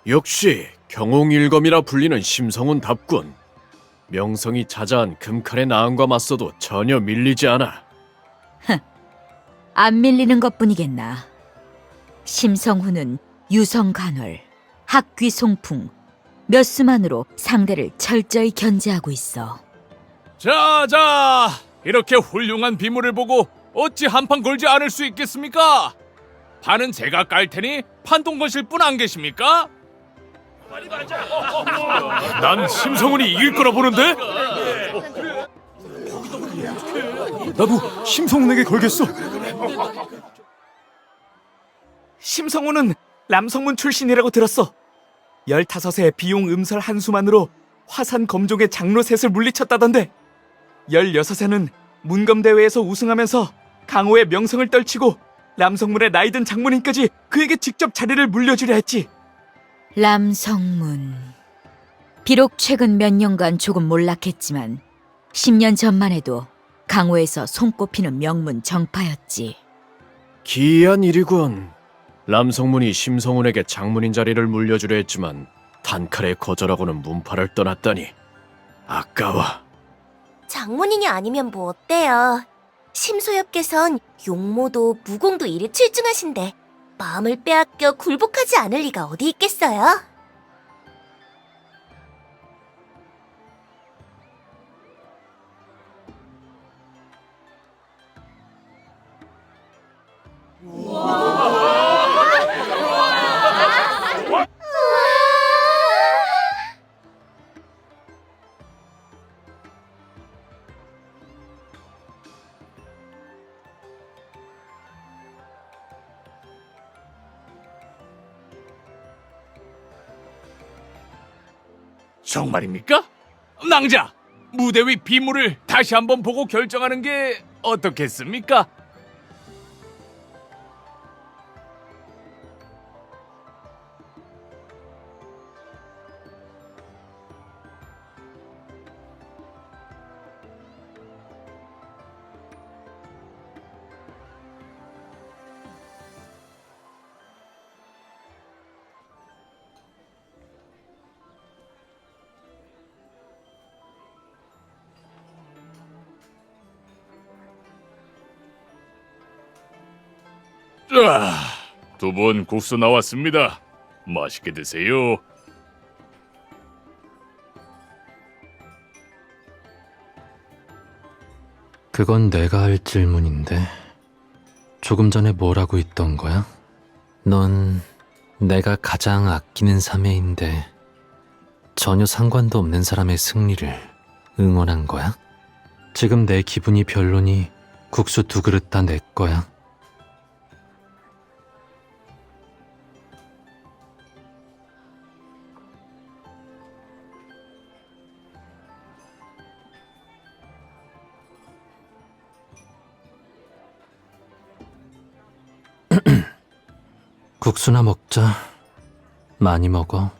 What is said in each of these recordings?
역시 경홍일검이라 불리는 심성운답군. 명성이 자자한 금칼의 나음과 맞서도 전혀 밀리지 않아. 안 밀리는 것뿐이겠나. 심성훈은 유성간월, 학귀송풍 몇 수만으로 상대를 철저히 견제하고 있어. 자, 이렇게 훌륭한 비물을 보고 어찌 한판 걸지 않을 수 있겠습니까? 판은 제가 깔 테니 판돈 거실 분 안 계십니까? 난 심성운이 이길 거라 보는데? 나도 심성훈에게 걸겠어. 심성훈은 남성문 출신이라고 들었어. 15의 비용 음설 한 수만으로 화산 검종의 장로 셋을 물리쳤다던데. 16에는 문검대회에서 우승하면서 강호의 명성을 떨치고 남성문의 나이든 장모님까지 그에게 직접 자리를 물려주려 했지. 람성문. 비록 최근 몇 년간 조금 몰락했지만 10년 전만 해도 강호에서 손꼽히는 명문 정파였지. 기이한 일이군. 람성문이 심성운에게 장문인 자리를 물려주려 했지만 단칼에 거절하고는 문파를 떠났다니 아까워. 장모님이 아니면 뭐 어때요? 심소엽께선 용모도 무공도 일에 출중하신데 마음을 빼앗겨 굴복하지 않을 리가 어디 있겠어요? 정말입니까? 낭자, 무대 위 비물을 다시 한번 보고 결정하는 게 어떻겠습니까? 자, 두 분 국수 나왔습니다. 맛있게 드세요. 그건 내가 할 질문인데 조금 전에 뭐라고 있던 거야? 넌 내가 가장 아끼는 사매인데 전혀 상관도 없는 사람의 승리를 응원한 거야? 지금 내 기분이 별로니 국수 2그릇 다 내 거야. 국수나 먹자. 많이 먹어.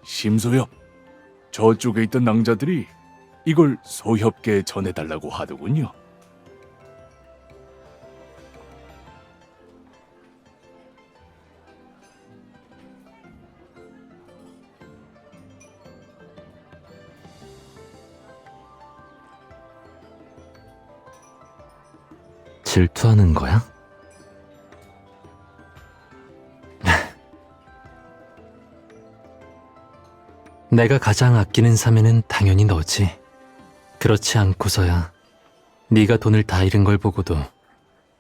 심소엽, 저쪽에 있던 낭자들이 이걸 소협께 전해달라고 하더군요. 질투하는 거야? 내가 가장 아끼는 사매는 당연히 너지. 그렇지 않고서야 네가 돈을 다 잃은 걸 보고도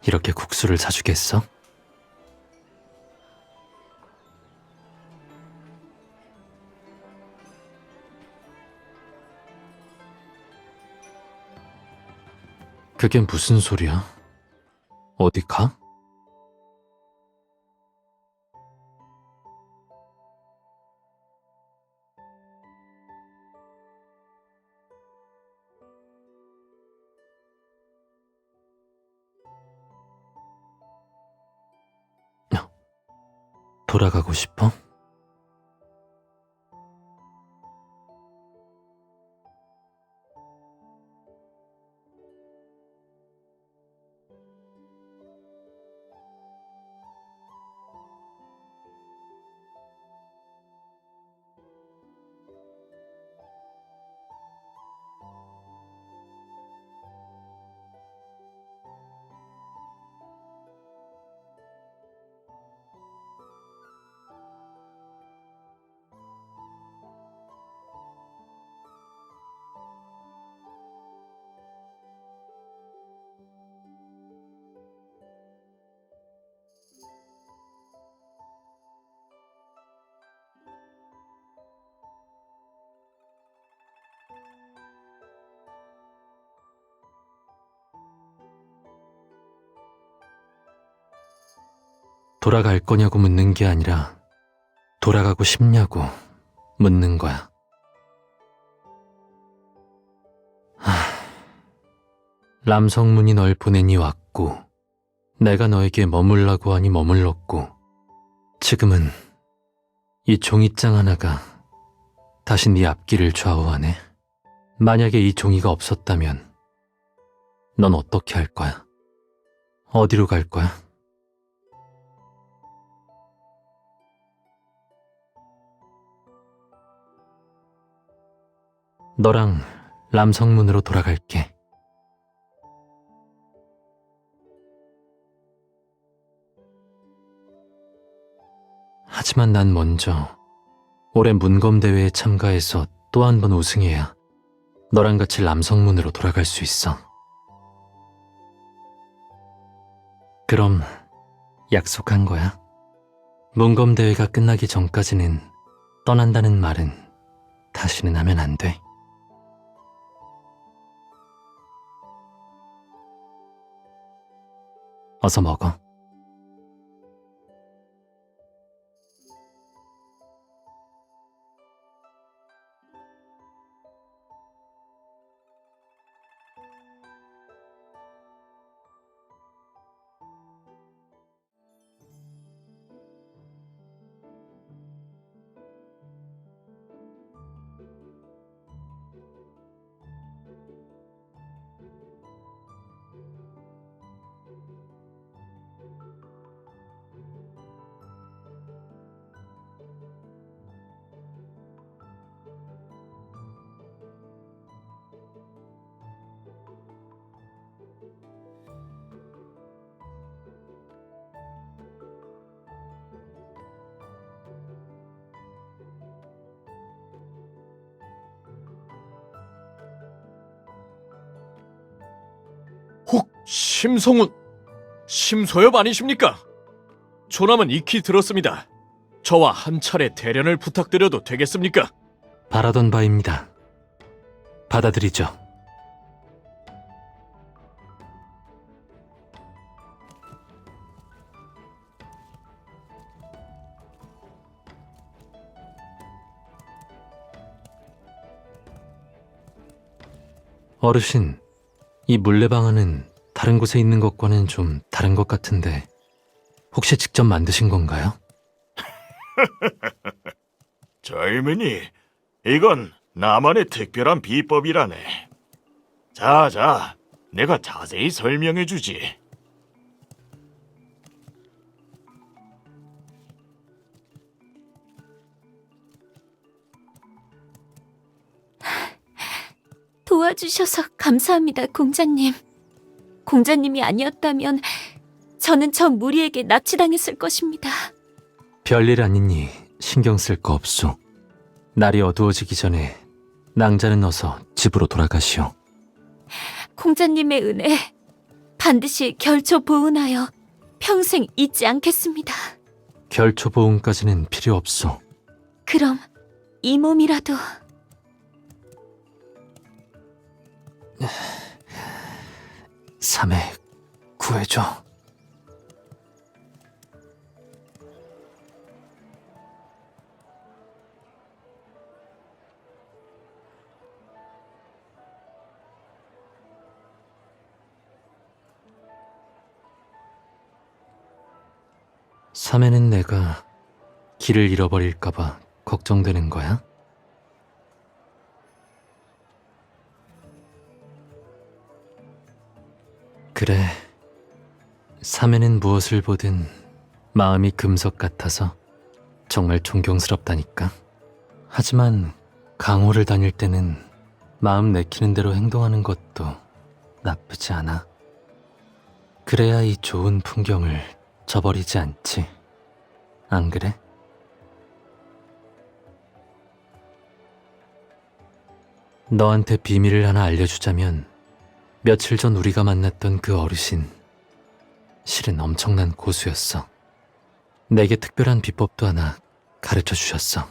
이렇게 국수를 사주겠어? 그게 무슨 소리야? 어디 가? 돌아가고 싶어? 돌아갈 거냐고 묻는 게 아니라 돌아가고 싶냐고 묻는 거야. 람성문이 널 보내니 왔고 내가 너에게 머물라고 하니 머물렀고 지금은 이 종이장 하나가 다시 네 앞길을 좌우하네. 만약에 이 종이가 없었다면 넌 어떻게 할 거야? 어디로 갈 거야? 너랑 람성문으로 돌아갈게. 하지만 난 먼저 올해 문검대회에 참가해서 또 한 번 우승해야 너랑 같이 람성문으로 돌아갈 수 있어. 그럼 약속한 거야? 문검대회가 끝나기 전까지는 떠난다는 말은 다시는 하면 안 돼. 어서 먹어. 혹 심성운, 심소엽 아니십니까? 조남은 익히 들었습니다. 저와 한 차례 대련을 부탁드려도 되겠습니까? 바라던 바입니다. 받아들이죠. 어르신, 이 물레방아는 다른 곳에 있는 것과는 좀 다른 것 같은데 혹시 직접 만드신 건가요? 젊은이, 이건 나만의 특별한 비법이라네. 자, 내가 자세히 설명해 주지. 도와주셔서 감사합니다, 공자님. 공자님이 아니었다면 저는 저 무리에게 납치당했을 것입니다. 별일 아니니 신경 쓸 거 없소. 날이 어두워지기 전에 낭자는 어서 집으로 돌아가시오. 공자님의 은혜 반드시 결초 보은하여 평생 잊지 않겠습니다. 결초 보응까지는 필요 없소. 그럼 이 몸이라도 삼해 구해줘. 삼해는 내가 길을 잃어버릴까봐 걱정되는 거야? 그래, 삼해는 무엇을 보든 마음이 금석 같아서 정말 존경스럽다니까. 하지만 강호를 다닐 때는 마음 내키는 대로 행동하는 것도 나쁘지 않아. 그래야 이 좋은 풍경을 저버리지 않지. 안 그래? 너한테 비밀을 하나 알려주자면 며칠 전 우리가 만났던 그 어르신, 실은 엄청난 고수였어. 내게 특별한 비법도 하나 가르쳐 주셨어.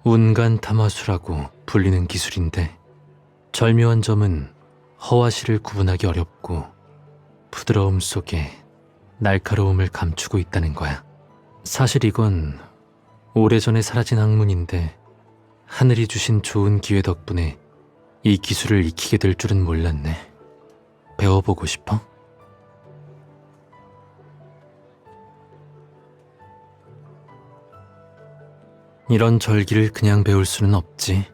운간타마수라고 불리는 기술인데 절묘한 점은 허와실을 구분하기 어렵고 부드러움 속에 날카로움을 감추고 있다는 거야. 사실 이건 오래전에 사라진 학문인데 하늘이 주신 좋은 기회 덕분에 이 기술을 익히게 될 줄은 몰랐네. 배워보고 싶어? 이런 절기를 그냥 배울 수는 없지.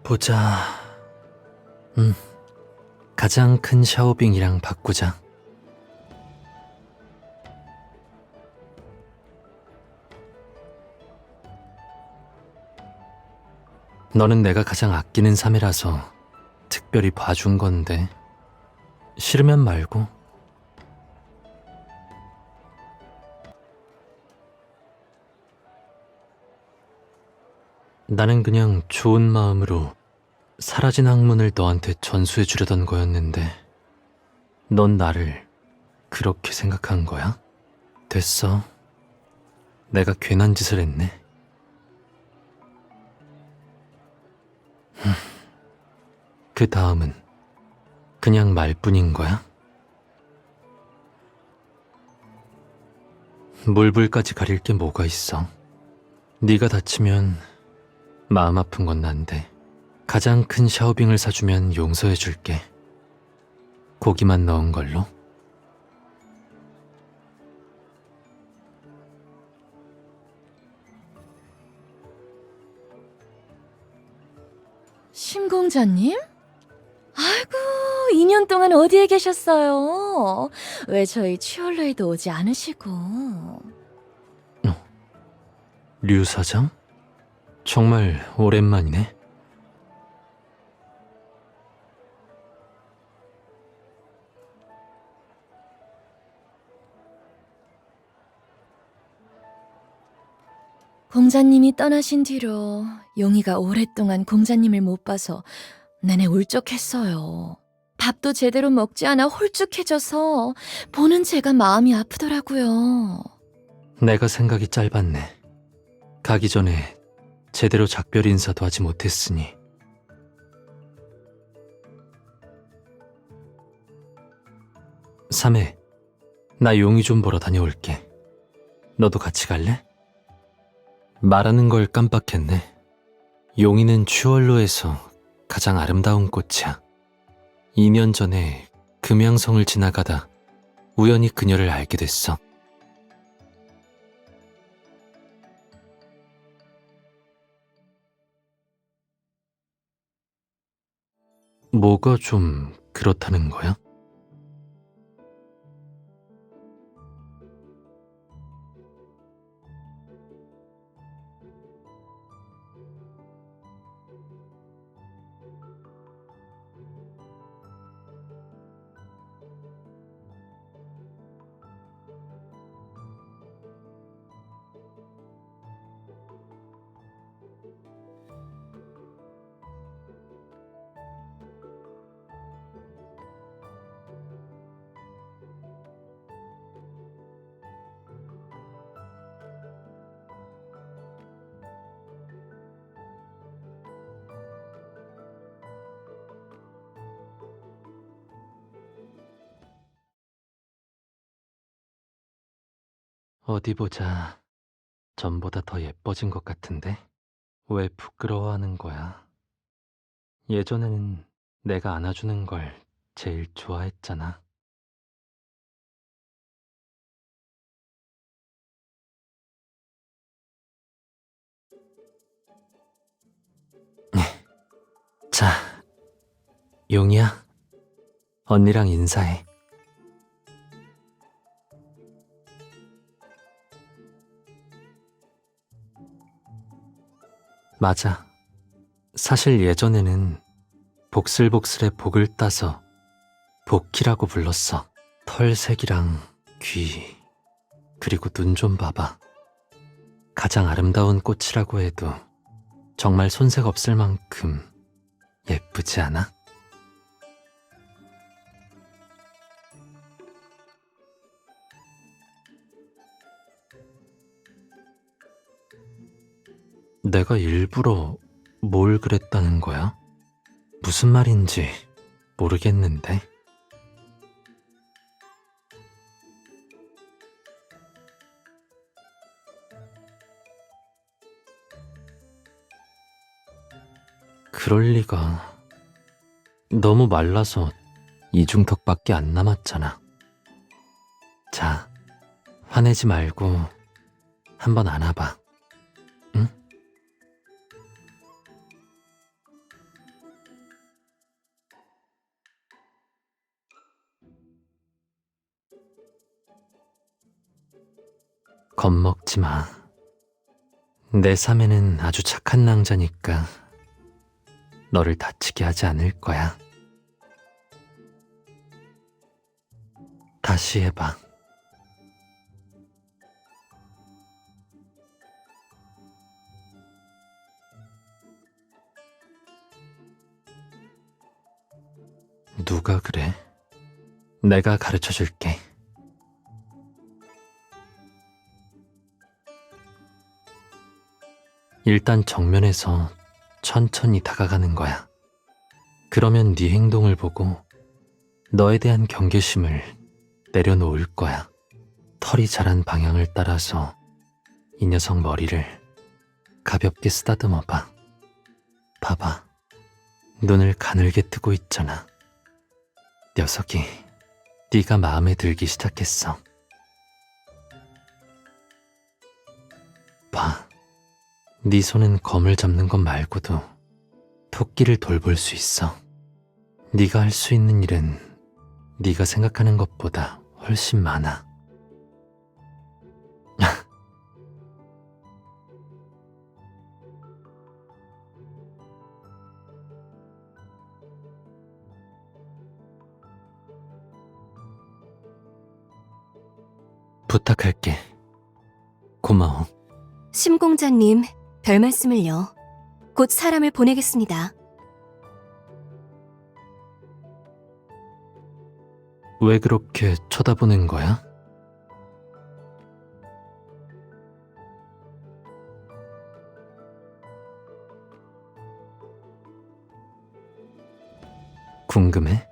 보자. 가장 큰 샤오빙이랑 바꾸자. 너는 내가 가장 아끼는 사매라서 특별히 봐준 건데 싫으면 말고. 나는 그냥 좋은 마음으로 사라진 학문을 너한테 전수해 주려던 거였는데 넌 나를 그렇게 생각한 거야? 됐어. 내가 괜한 짓을 했네. 그 다음은 그냥 말뿐인 거야? 물불까지 가릴 게 뭐가 있어. 네가 다치면 마음 아픈 건 난데 가장 큰 샤오빙을 사주면 용서해 줄게. 고기만 넣은 걸로. 심공자님? 아이고, 2년 동안 어디에 계셨어요? 왜 저희 취월로에도 오지 않으시고? 류 사장? 정말 오랜만이네. 공자님이 떠나신 뒤로 용이가 오랫동안 공자님을 못 봐서 내내 울적했어요. 밥도 제대로 먹지 않아 홀쭉해져서 보는 제가 마음이 아프더라고요. 내가 생각이 짧았네. 가기 전에 제대로 작별 인사도 하지 못했으니. 삼해, 나 용이 좀 보러 다녀올게. 너도 같이 갈래? 말하는 걸 깜빡했네. 용이는 추월로에서 가장 아름다운 꽃이야. 2년 전에 금양성을 지나가다 우연히 그녀를 알게 됐어. 뭐가 좀 그렇다는 거야? 어디 보자. 전보다 더 예뻐진 것 같은데? 왜 부끄러워하는 거야? 예전에는 내가 안아주는 걸 제일 좋아했잖아. 자, 용이야. 언니랑 인사해. 맞아. 사실 예전에는 복슬복슬의 복을 따서 복희라고 불렀어. 털색이랑 귀, 그리고 눈 좀 봐봐. 가장 아름다운 꽃이라고 해도 정말 손색 없을 만큼 예쁘지 않아? 내가 일부러 뭘 그랬다는 거야? 무슨 말인지 모르겠는데. 그럴 리가. 너무 말라서 이중턱밖에 안 남았잖아. 자, 화내지 말고 한번 안아봐. 응? 겁먹지 마. 내 삶에는 아주 착한 낭자니까 너를 다치게 하지 않을 거야. 다시 해봐. 누가 그래? 내가 가르쳐 줄게. 일단 정면에서 천천히 다가가는 거야. 그러면 네 행동을 보고 너에 대한 경계심을 내려놓을 거야. 털이 자란 방향을 따라서 이 녀석 머리를 가볍게 쓰다듬어 봐. 봐봐. 눈을 가늘게 뜨고 있잖아. 녀석이 네가 마음에 들기 시작했어. 봐. 네 손은 검을 잡는 것 말고도 토끼를 돌볼 수 있어. 네가 할 수 있는 일은 네가 생각하는 것보다 훨씬 많아. 부탁할게. 고마워. 심공자님, 별 말씀을요. 곧 사람을 보내겠습니다. 왜 그렇게 쳐다보는 거야? 궁금해?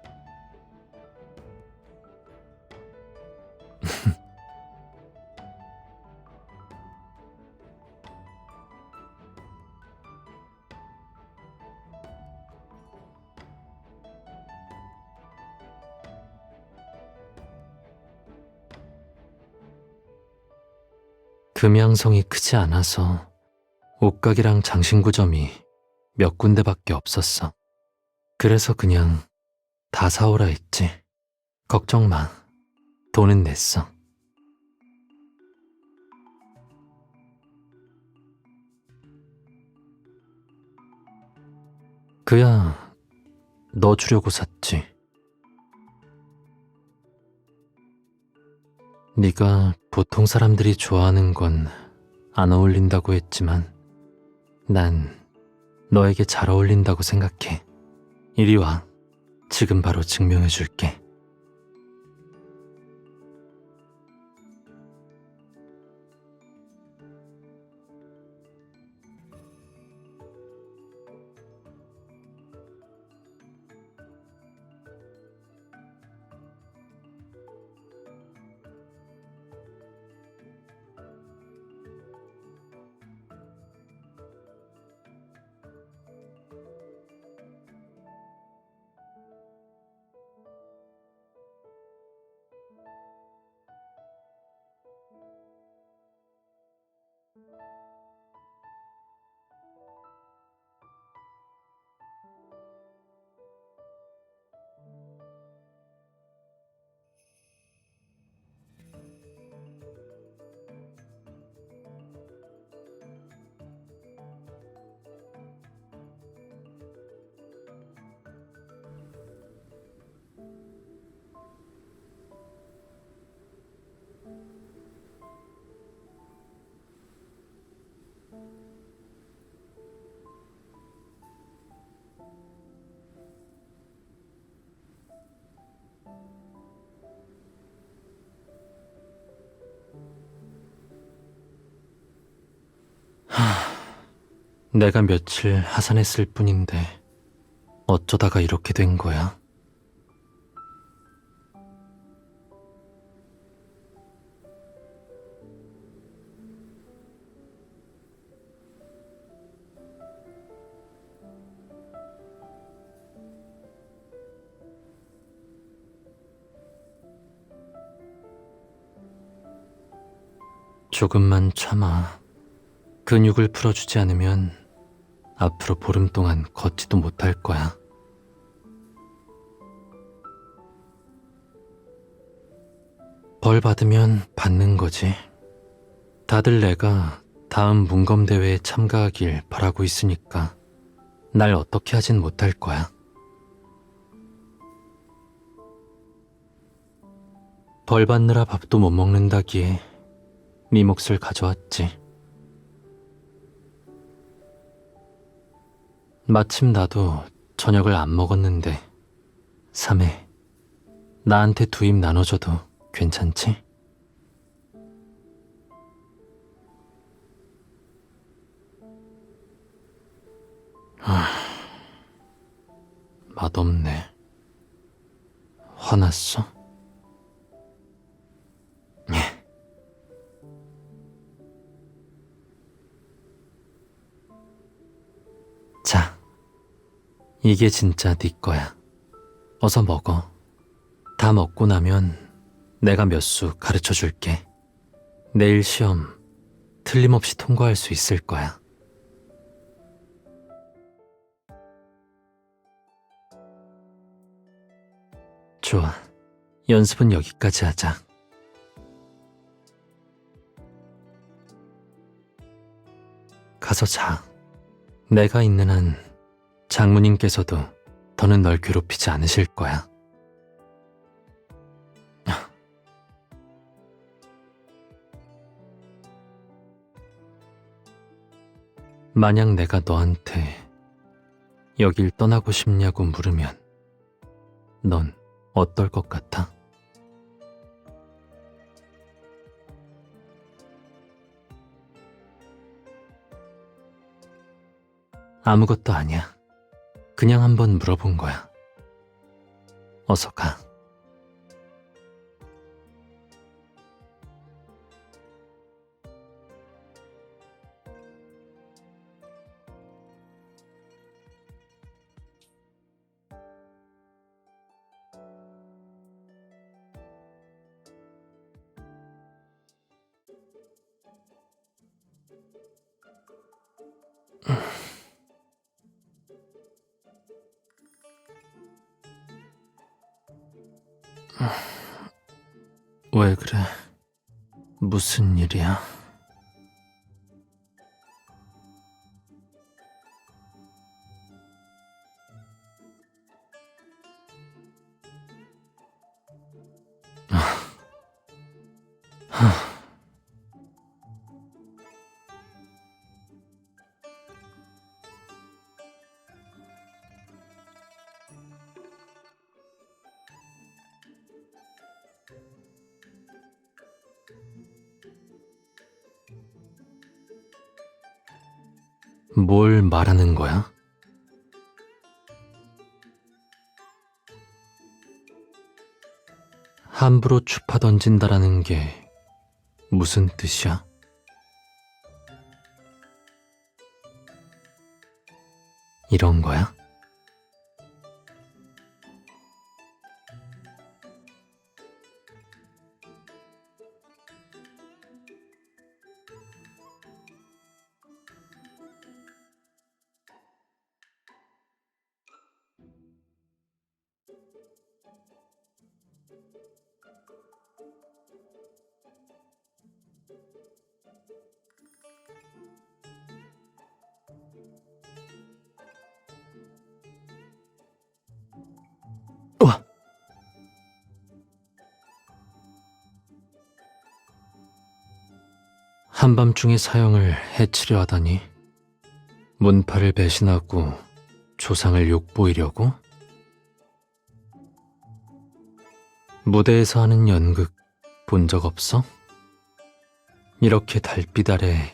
금양성이 크지 않아서 옷가게랑 장신구점이 몇 군데밖에 없었어. 그래서 그냥 다 사오라 했지. 걱정 마. 돈은 냈어. 그야 너 주려고 샀지. 네가 보통 사람들이 좋아하는 건 안 어울린다고 했지만 난 너에게 잘 어울린다고 생각해. 이리 와. 지금 바로 증명해 줄게. 내가 며칠 하산했을 뿐인데 어쩌다가 이렇게 된 거야? 조금만 참아. 근육을 풀어주지 않으면 앞으로 보름 동안 걷지도 못할 거야. 벌 받으면 받는 거지. 다들 내가 다음 문검 대회에 참가하길 바라고 있으니까 날 어떻게 하진 못할 거야. 벌 받느라 밥도 못 먹는다기에 네 몫을 가져왔지. 마침 나도 저녁을 안 먹었는데 삼해 나한테 두 입 나눠줘도 괜찮지? 맛없네. 화났어? 자, 이게 진짜 네 거야. 어서 먹어. 다 먹고 나면 내가 몇 수 가르쳐 줄게. 내일 시험 틀림없이 통과할 수 있을 거야. 좋아. 연습은 여기까지 하자. 가서 자. 내가 있는 한 장모님께서도 더는 널 괴롭히지 않으실 거야. 만약 내가 너한테 여길 떠나고 싶냐고 물으면 넌 어떨 것 같아? 아무것도 아니야. 그냥 한번 물어본 거야. 어서 가. 왜 그래? 무슨 일이야? 뭘 말하는 거야? 함부로 추파 던진다라는 게 무슨 뜻이야? 이런 거야? 한밤중에 사형을 해치려 하다니 문파를 배신하고 조상을 욕보이려고? 무대에서 하는 연극 본 적 없어? 이렇게 달빛 아래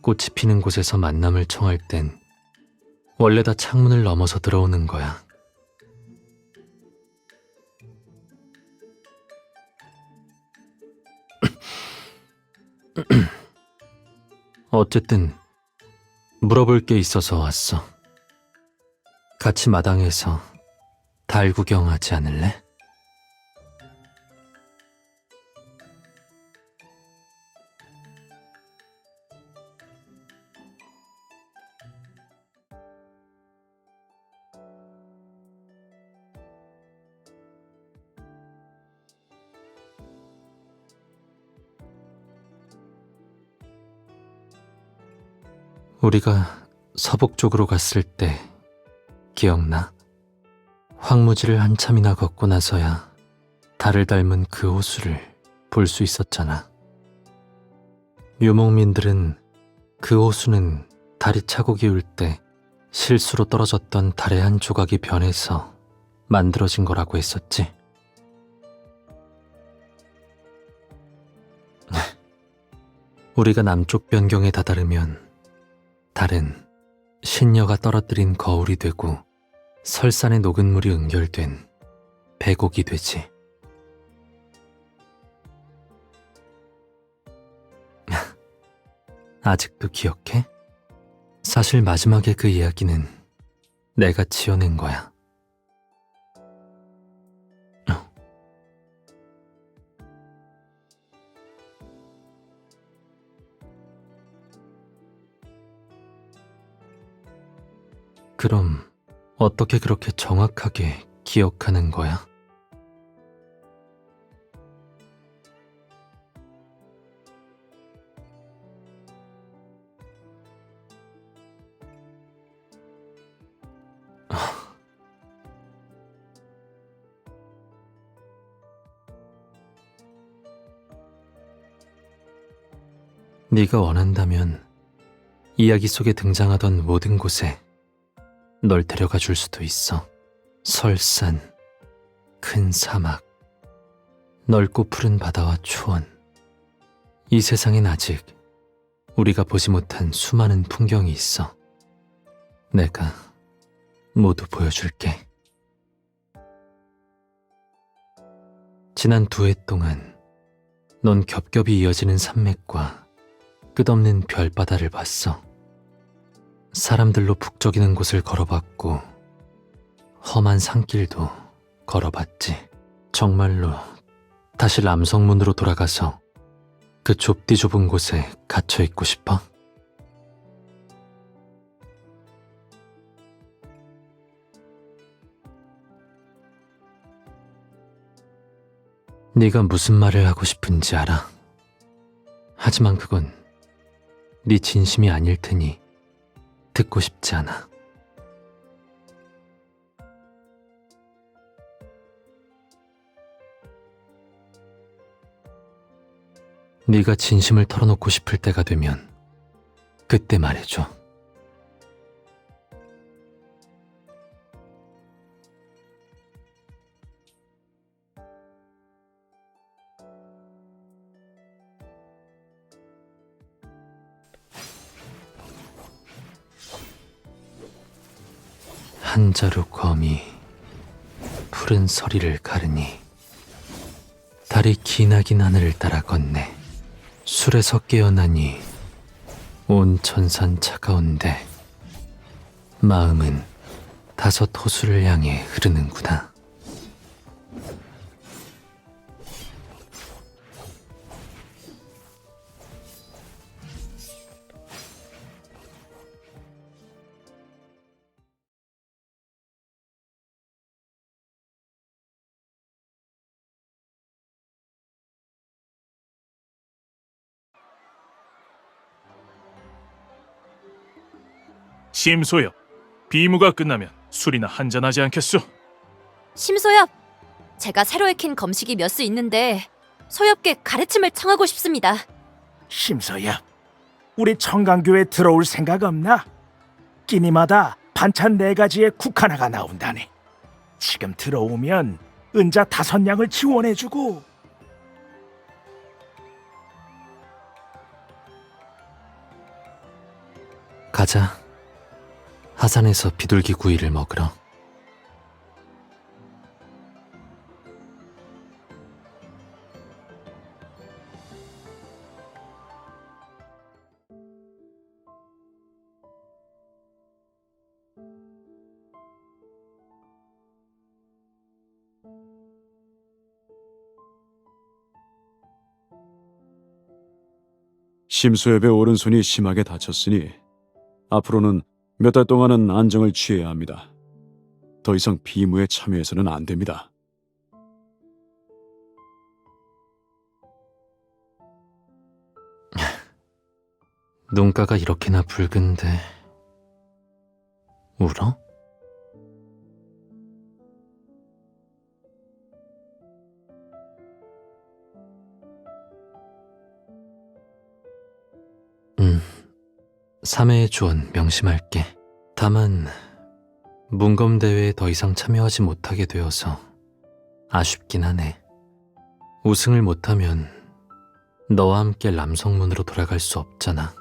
꽃이 피는 곳에서 만남을 청할 땐 원래 다 창문을 넘어서 들어오는 거야. 어쨌든 물어볼 게 있어서 왔어. 같이 마당에서 달 구경하지 않을래? 우리가 서북 쪽으로 갔을 때 기억나? 황무지를 한참이나 걷고 나서야 달을 닮은 그 호수를 볼 수 있었잖아. 유목민들은 그 호수는 달이 차고 기울 때 실수로 떨어졌던 달의 한 조각이 변해서 만들어진 거라고 했었지. 우리가 남쪽 변경에 다다르면 달은 신녀가 떨어뜨린 거울이 되고 설산의 녹은 물이 응결된 배곡이 되지. 아직도 기억해? 사실 마지막에 그 이야기는 내가 지어낸 거야. 그럼 어떻게 그렇게 정확하게 기억하는 거야? 네가 원한다면 이야기 속에 등장하던 모든 곳에 널 데려가 줄 수도 있어. 설산, 큰 사막, 넓고 푸른 바다와 초원. 이 세상엔 아직 우리가 보지 못한 수많은 풍경이 있어. 내가 모두 보여줄게. 지난 2해 동안 넌 겹겹이 이어지는 산맥과 끝없는 별바다를 봤어. 사람들로 북적이는 곳을 걸어봤고 험한 산길도 걸어봤지. 정말로 다시 람성문으로 돌아가서 그 좁디 좁은 곳에 갇혀 있고 싶어? 네가 무슨 말을 하고 싶은지 알아. 하지만 그건 네 진심이 아닐 테니 듣고 싶지 않아. 네가 진심을 털어놓고 싶을 때가 되면 그때 말해줘. 한 자루 검이 푸른 서리를 가르니 달이 기나긴 하늘을 따라 걷네. 술에서 깨어나니 온 천산 차가운데 마음은 5 호수를 향해 흐르는구나. 심소엽, 비무가 끝나면 술이나 한잔하지 않겠소? 심소엽, 제가 새로 익힌 검식이 몇 수 있는데 소엽께 가르침을 청하고 싶습니다. 심서야, 우리 청강교에 들어올 생각 없나? 끼니마다 반찬 4가지에 국 하나가 나온다네. 지금 들어오면 은자 5냥을 지원해주고. 가자. 하산에서 비둘기 구이를 먹으러. 심수엽의 오른손이 심하게 다쳤으니 앞으로는 몇 달 동안은 안정을 취해야 합니다. 더 이상 비무에 참여해서는 안 됩니다. 눈가가 이렇게나 붉은데 울어? 사매의 조언 명심할게. 다만 문검대회에 더 이상 참여하지 못하게 되어서 아쉽긴 하네. 우승을 못하면 너와 함께 람성문으로 돌아갈 수 없잖아.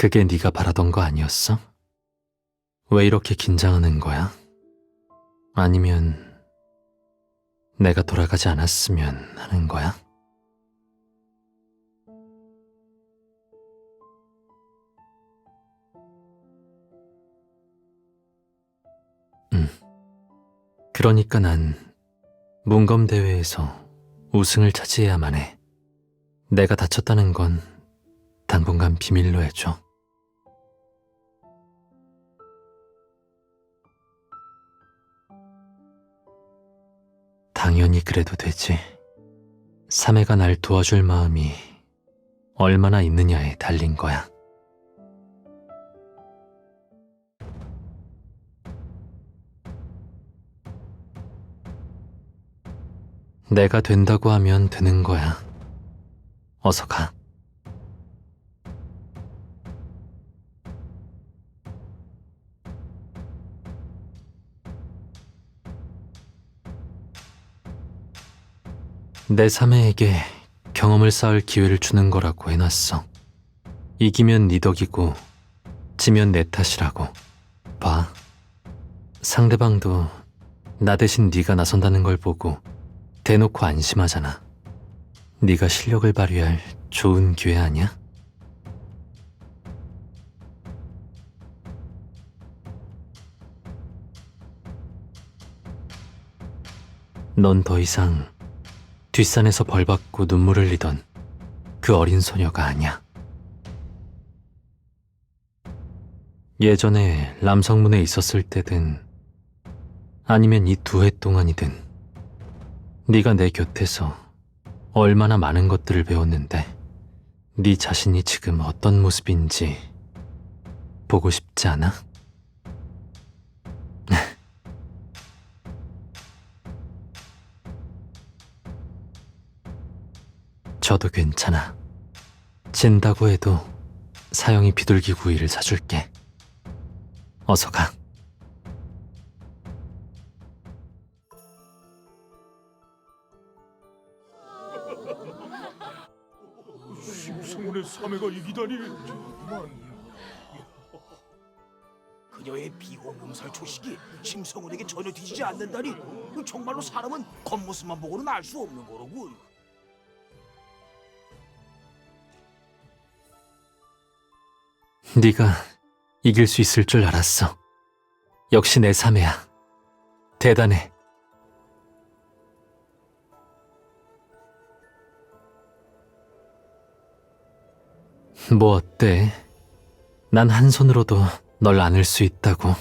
그게 네가 바라던 거 아니었어? 왜 이렇게 긴장하는 거야? 아니면 내가 돌아가지 않았으면 하는 거야? 그러니까 난 문검대회에서 우승을 차지해야만 해. 내가 다쳤다는 건 당분간 비밀로 해줘. 당연히 그래도 되지. 사매가 날 도와줄 마음이 얼마나 있느냐에 달린 거야. 내가 된다고 하면 되는 거야. 어서 가. 내 사매에게 경험을 쌓을 기회를 주는 거라고 해놨어. 이기면 네 덕이고 지면 내 탓이라고. 봐. 상대방도 나 대신 네가 나선다는 걸 보고 대놓고 안심하잖아. 네가 실력을 발휘할 좋은 기회 아니야? 넌 더 이상 뒷산에서 벌받고 눈물을 흘리던 그 어린 소녀가 아니야. 예전에 람성문에 있었을 때든 아니면 이 2해 동안이든 네가 내 곁에서 얼마나 많은 것들을 배웠는데 네 자신이 지금 어떤 모습인지 보고 싶지 않아? 저도 괜찮아. 진다고 해도 사형이 비둘기 구이를 사줄게. 어서 가. 심성훈의 사매가 이기다니 정말. 그녀의 비호 음살 초식이 심성훈에게 전혀 뒤지지 않는다니 정말로 사람은 겉모습만 보고는 알 수 없는 거로군. 네가 이길 수 있을 줄 알았어. 역시 내 사매야. 대단해. 뭐 어때? 난 한 손으로도 널 안을 수 있다고.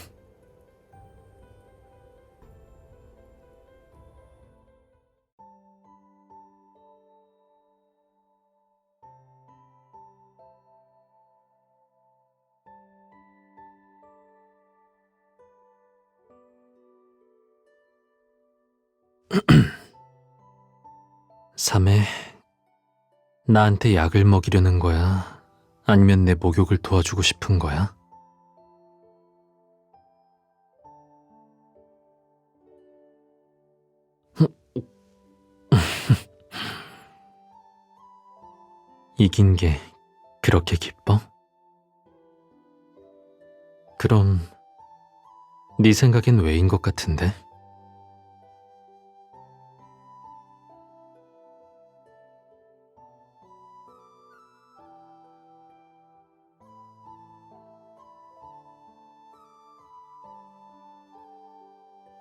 삼해, 나한테 약을 먹이려는 거야? 아니면 내 목욕을 도와주고 싶은 거야? 이긴 게 그렇게 기뻐? 그럼 네 생각엔 왜인 것 같은데?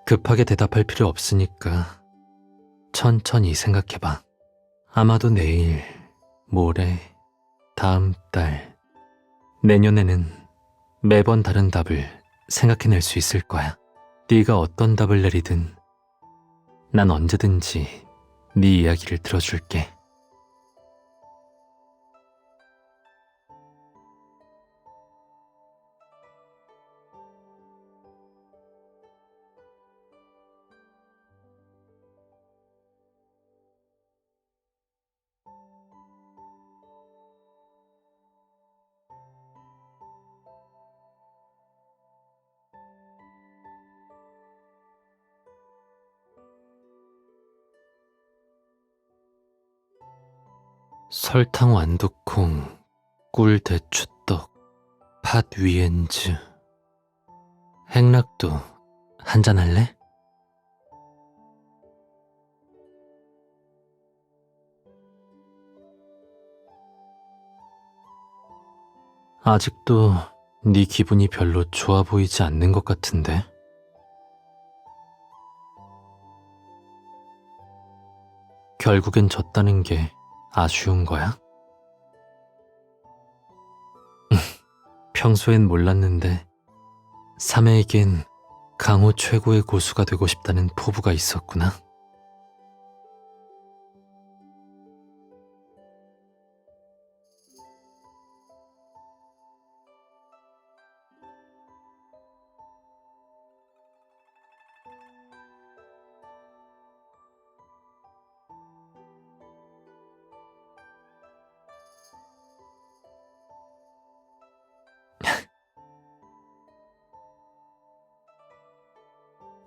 급하게 대답할 필요 없으니까 천천히 생각해봐. 아마도 내일, 모레, 다음 달, 내년에는 매번 다른 답을 생각해낼 수 있을 거야. 네가 어떤 답을 내리든 난 언제든지 네 이야기를 들어줄게. 설탕 완두콩, 꿀 대추떡, 팥 위엔즈. 행락도 한잔 할래? 아직도 네 기분이 별로 좋아 보이지 않는 것 같은데? 결국엔 졌다는 게 아쉬운 거야? 평소엔 몰랐는데 사매에겐 강호 최고의 고수가 되고 싶다는 포부가 있었구나.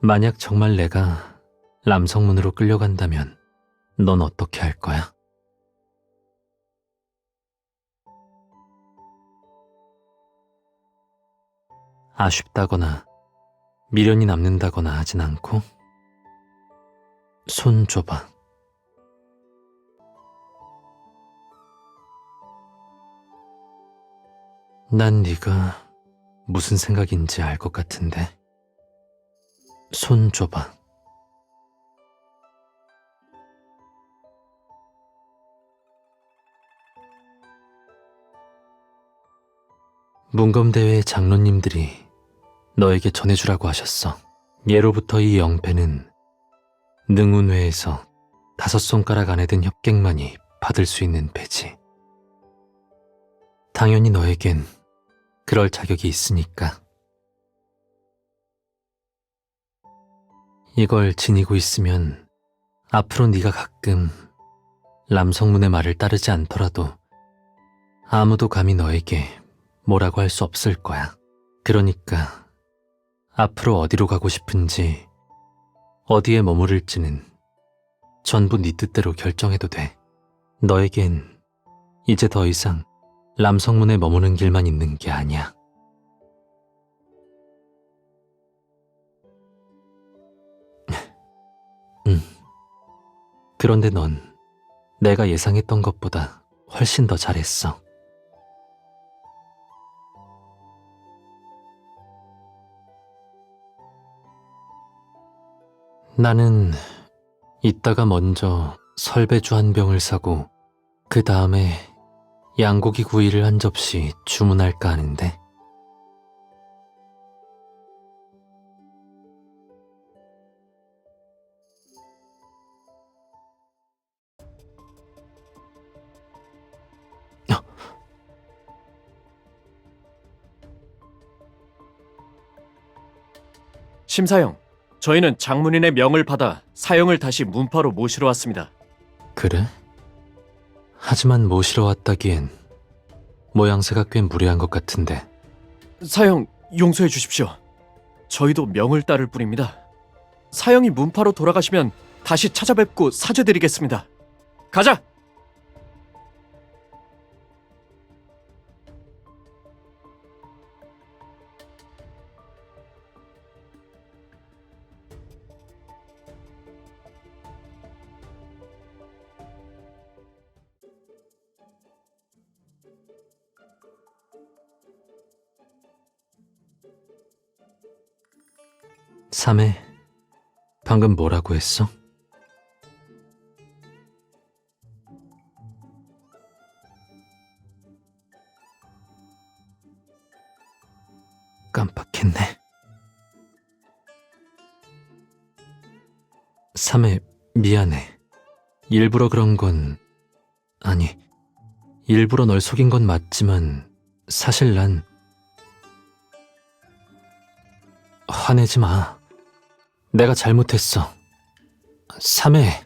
만약 정말 내가 람성문으로 끌려간다면 넌 어떻게 할 거야? 아쉽다거나 미련이 남는다거나 하진 않고 손 줘봐. 난 네가 무슨 생각인지 알 것 같은데 손 줘봐. 문검대회 장로님들이 너에게 전해주라고 하셨어. 예로부터 이 영패는 능운회에서 5손가락 안에 든 협객만이 받을 수 있는 패지. 당연히 너에겐 그럴 자격이 있으니까. 이걸 지니고 있으면 앞으로 네가 가끔 람성문의 말을 따르지 않더라도 아무도 감히 너에게 뭐라고 할 수 없을 거야. 그러니까 앞으로 어디로 가고 싶은지 어디에 머무를지는 전부 네 뜻대로 결정해도 돼. 너에겐 이제 더 이상 람성문에 머무는 길만 있는 게 아니야. 그런데 넌 내가 예상했던 것보다 훨씬 더 잘했어. 나는 이따가 먼저 설배주 한 병을 사고 그 다음에 양고기 구이를 한 접시 주문할까 하는데 심사영, 저희는 장문인의 명을 받아 사형을 다시 문파로 모시러 왔습니다. 그래? 하지만 모시러 왔다기엔 모양새가 꽤 무례한 것 같은데. 사형 용서해 주십시오. 저희도 명을 따를 뿐입니다. 사형이 문파로 돌아가시면 다시 찾아뵙고 사죄드리겠습니다. 가자! 삼해, 방금 뭐라고 했어? 깜빡했네. 삼해, 미안해. 일부러 그런 건... 아니, 일부러 널 속인 건 맞지만 사실 난... 화내지 마. 내가 잘못했어. 삼해.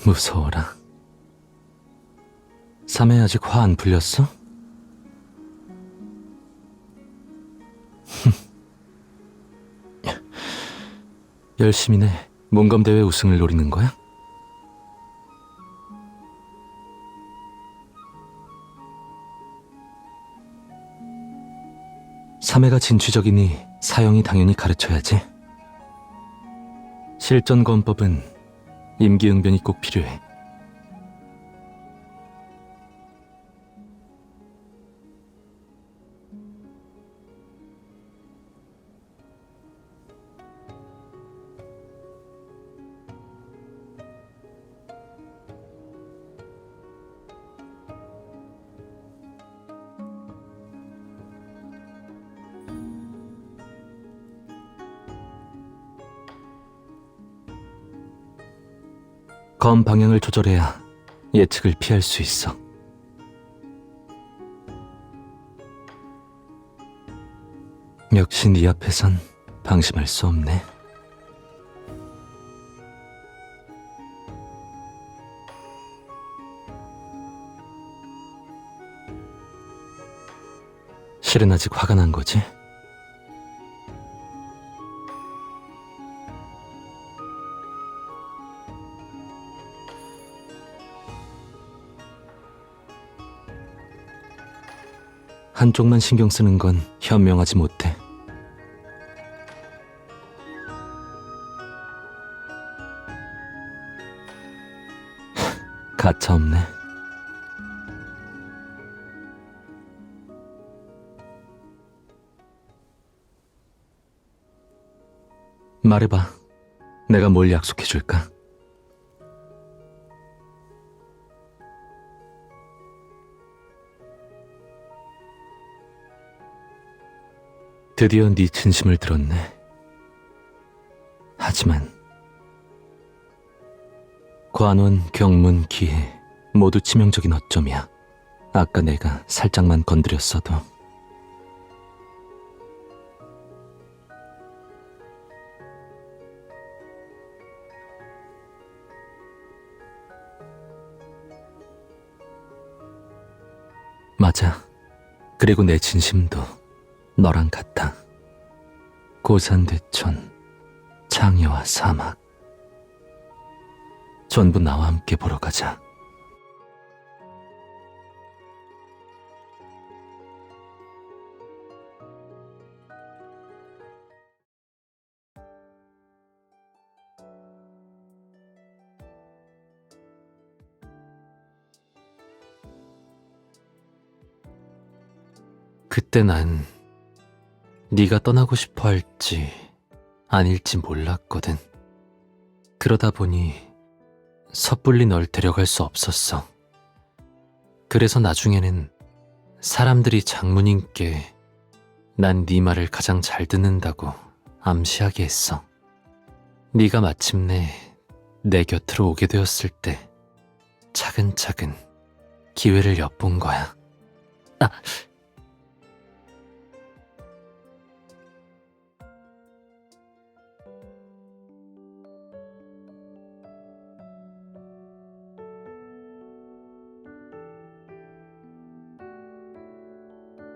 무서워라. 삼해 아직 화 안 풀렸어? 열심히네. 문검대회 우승을 노리는 거야? 삼해가 진취적이니 사형이 당연히 가르쳐야지. 실전검법은 임기응변이 꼭 필요해. 검 방향을 조절해야 예측을 피할 수 있어. 역시 네 앞에선 방심할 수 없네. 실은 아직 화가 난 거지? 한쪽만 신경 쓰는 건 현명하지 못해. 가차없네. 말해봐. 내가 뭘 약속해줄까? 드디어 네 진심을 들었네. 하지만 관원, 경문, 기해 모두 치명적인 어점이야. 아까 내가 살짝만 건드렸어도. 맞아. 그리고 내 진심도 너랑 같아. 고산대천, 창야와 사막 전부 나와 함께 보러 가자. 그때 난 네가 떠나고 싶어 할지 아닐지 몰랐거든. 그러다 보니 섣불리 널 데려갈 수 없었어. 그래서 나중에는 사람들이 장모님께 난 네 말을 가장 잘 듣는다고 암시하게 했어. 네가 마침내 내 곁으로 오게 되었을 때 차근차근 기회를 엿본 거야.